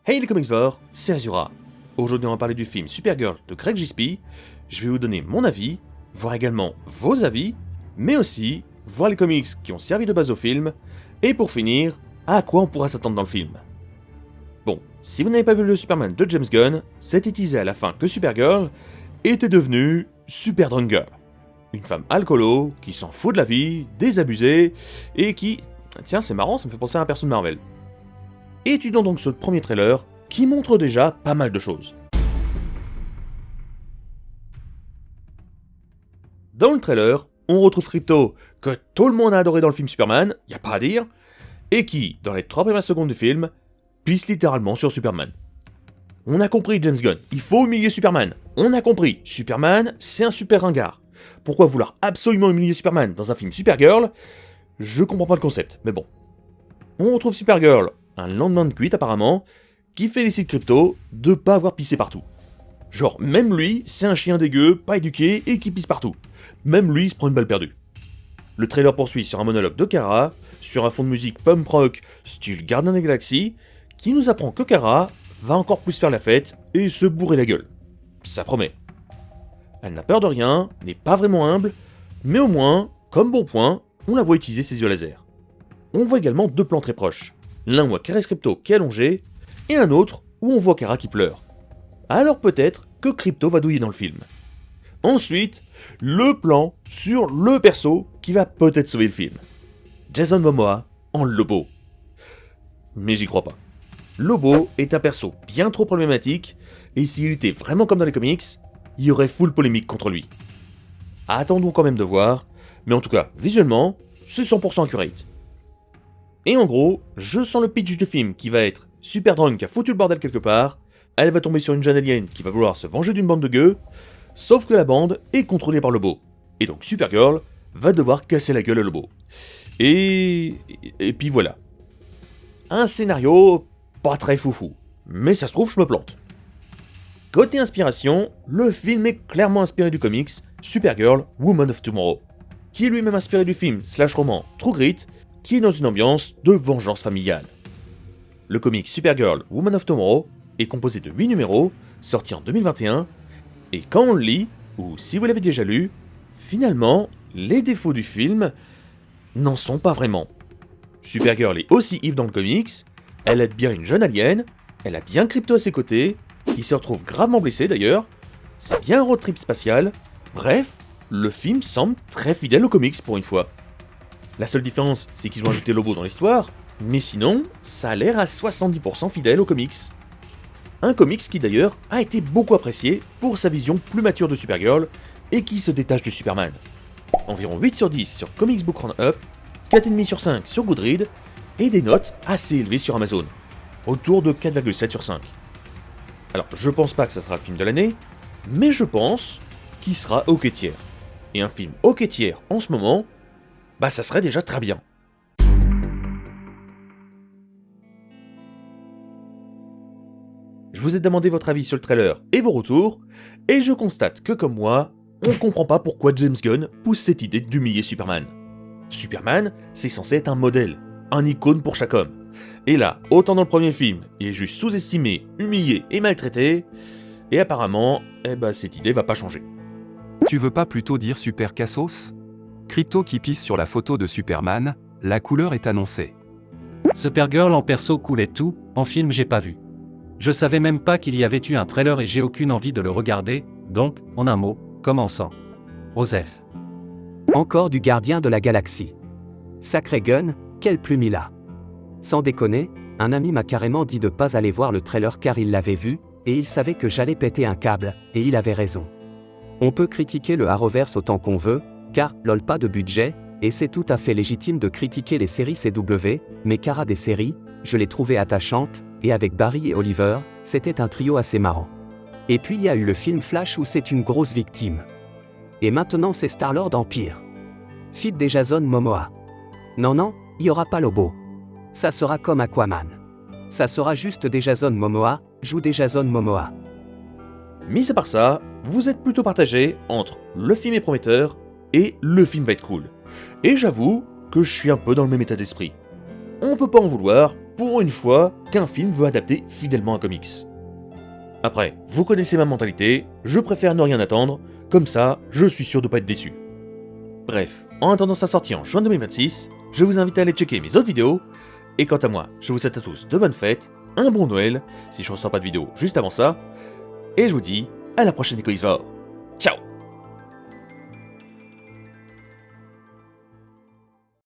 Hey les comicsvores, c'est Azura. Aujourd'hui on va parler du film Supergirl de Greg Gillespie. Je vais vous donner mon avis, voir également vos avis, mais aussi voir les comics qui ont servi de base au film, et pour finir, à quoi on pourra s'attendre dans le film. Bon, si vous n'avez pas vu le Superman de James Gunn, c'était teasé à la fin que Supergirl était devenue Super Drunk Girl. Une femme alcoolo, qui s'en fout de la vie, désabusée, et qui... Tiens, c'est marrant, ça me fait penser à un perso de Marvel. Étudions donc ce premier trailer, qui montre déjà pas mal de choses. Dans le trailer, on retrouve Krypto, que tout le monde a adoré dans le film Superman, y a pas à dire, et qui, dans les 3 premières secondes du film, pisse littéralement sur Superman. On a compris James Gunn, il faut humilier Superman. On a compris, Superman, c'est un super ringard. Pourquoi vouloir absolument humilier Superman dans un film Supergirl? Je comprends pas le concept, mais bon. On retrouve Supergirl, un lendemain de cuite apparemment, qui félicite Krypto de pas avoir pissé partout. Genre, même lui, c'est un chien dégueu, pas éduqué et qui pisse partout. Même lui, il se prend une balle perdue. Le trailer poursuit sur un monologue de Kara, sur un fond de musique punk rock style Gardien des Galaxies, qui nous apprend que Kara va encore plus faire la fête et se bourrer la gueule. Ça promet. Elle n'a peur de rien, n'est pas vraiment humble, mais au moins, comme bon point, on la voit utiliser ses yeux laser. On voit également 2 plans très proches. L'un où on voit caresse Krypto qui est allongé, et un autre où on voit Kara qui pleure. Alors peut-être que Krypto va douiller dans le film. Ensuite, le plan sur le perso qui va peut-être sauver le film. Jason Momoa en Lobo. Mais j'y crois pas. Lobo est un perso bien trop problématique, et s'il était vraiment comme dans les comics, il y aurait full polémique contre lui. Attendons quand même de voir, mais en tout cas, visuellement, c'est 100% accurate. Et en gros, je sens le pitch du film qui va être Super Drunk qui a foutu le bordel quelque part, elle va tomber sur une jeune alien qui va vouloir se venger d'une bande de gueux, sauf que la bande est contrôlée par Lobo. Et donc Supergirl va devoir casser la gueule à Lobo. Et puis voilà. Un scénario pas très foufou, mais ça se trouve je me plante. Côté inspiration, le film est clairement inspiré du comics Supergirl Woman of Tomorrow, qui est lui-même inspiré du film /roman True Grit, qui est dans une ambiance de vengeance familiale. Le comic Supergirl Woman of Tomorrow est composé de 8 numéros, sortis en 2021, et quand on le lit, ou si vous l'avez déjà lu, finalement, les défauts du film n'en sont pas vraiment. Supergirl est aussi Eve dans le comics, elle aide bien une jeune alien, elle a bien Krypto à ses côtés, il se retrouve gravement blessé d'ailleurs, c'est bien un road trip spatial, bref, le film semble très fidèle aux comics pour une fois. La seule différence, c'est qu'ils ont ajouté Lobo dans l'histoire, mais sinon, ça a l'air à 70% fidèle aux comics. Un comics qui d'ailleurs a été beaucoup apprécié pour sa vision plus mature de Supergirl et qui se détache du Superman. Environ 8 sur 10 sur Comics Book Roundup, 4,5 sur 5 sur Goodreads et des notes assez élevées sur Amazon, autour de 4,7 sur 5. Alors je pense pas que ça sera le film de l'année, mais je pense qu'il sera OK tiers. Et un film OK tiers en ce moment, bah ça serait déjà très bien. Je vous ai demandé votre avis sur le trailer et vos retours, et je constate que comme moi, on comprend pas pourquoi James Gunn pousse cette idée d'humilier Superman. Superman, c'est censé être un modèle, un icône pour chaque homme. Et là, autant dans le premier film, il est juste sous-estimé, humilié et maltraité, et apparemment, cette idée va pas changer. Tu veux pas plutôt dire Super Cassos? Krypto qui pisse sur la photo de Superman, la couleur est annoncée. Supergirl en perso cool et tout, en film j'ai pas vu. Je savais même pas qu'il y avait eu un trailer et j'ai aucune envie de le regarder, donc, en un mot, commençons. Osef. Encore du gardien de la galaxie. Sacré Gunn, quelle plume il a. Sans déconner, un ami m'a carrément dit de pas aller voir le trailer car il l'avait vu, et il savait que j'allais péter un câble, et il avait raison. On peut critiquer le Arrowverse autant qu'on veut, car, lol pas de budget, et c'est tout à fait légitime de critiquer les séries CW, mais Kara des séries, je l'ai trouvée attachante, et avec Barry et Oliver, c'était un trio assez marrant. Et puis il y a eu le film Flash où c'est une grosse victime. Et maintenant c'est Star-Lord Empire. Feat des Jason Momoa. Non, il y aura pas Lobo. Ça sera comme Aquaman. Ça sera juste des Jason Momoa, joue des Jason Momoa. Mis à part ça, vous êtes plutôt partagé entre le film est prometteur et le film va être cool. Et j'avoue que je suis un peu dans le même état d'esprit. On peut pas en vouloir, pour une fois qu'un film veut adapter fidèlement un comics. Après, vous connaissez ma mentalité, je préfère ne rien attendre, comme ça, je suis sûr de pas être déçu. Bref, en attendant sa sortie en juin 2026, je vous invite à aller checker mes autres vidéos, et quant à moi, je vous souhaite à tous de bonnes fêtes, un bon Noël, si je ressors pas de vidéo juste avant ça, et je vous dis à la prochaine Ecoisvor. Ciao!